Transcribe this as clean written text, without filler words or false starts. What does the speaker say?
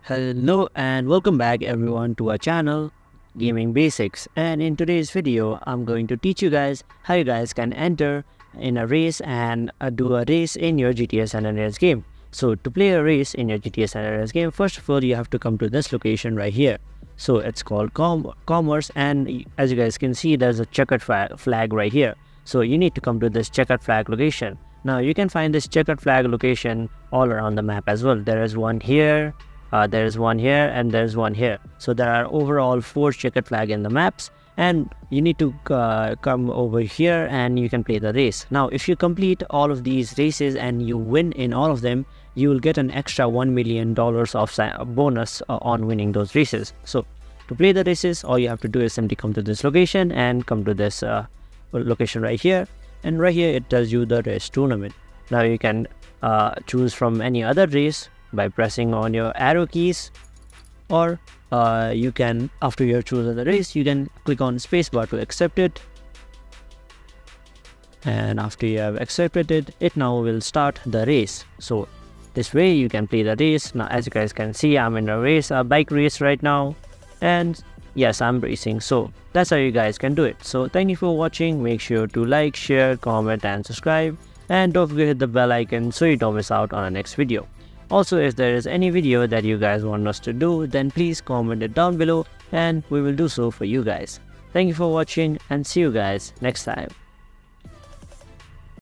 Hello and welcome back everyone to our channel Gaming Basics, and in today's video I'm going to teach you guys how you guys can enter in a race and do a race in your GTA San Andreas game. So to play a race in your GTA San Andreas game, first of all you have to come to this location right here. So it's called commerce, and as you guys can see there's a checkered flag right here. So you need to come to this checkered flag location. Now you can find this checkered flag location all around the map as well. There is one here, there's one here, and there's one here. So there are overall 4 checkered flag in the maps, and you need to come over here and you can play the race. Now if you complete all of these races and you win in all of them, you will get an extra $1 million of bonus on winning those races. So to play the races, all you have to do is simply come to this location and come to this location right here, and right here it tells you the race tournament. Now you can choose from any other race by pressing on your arrow keys, or you can, after you have chosen the race, you can click on spacebar to accept it, and after you have accepted it, it now will start the race. So this way you can play the race. Now as you guys can see, I'm in a bike race right now, and yes, I'm racing. So that's how you guys can do it. So thank you for watching. Make sure to like, share, comment and subscribe, and don't forget to hit the bell icon so you don't miss out on our next video. Also, if there is any video that you guys want us to do, then please comment it down below and we will do so for you guys. Thank you for watching and see you guys next time.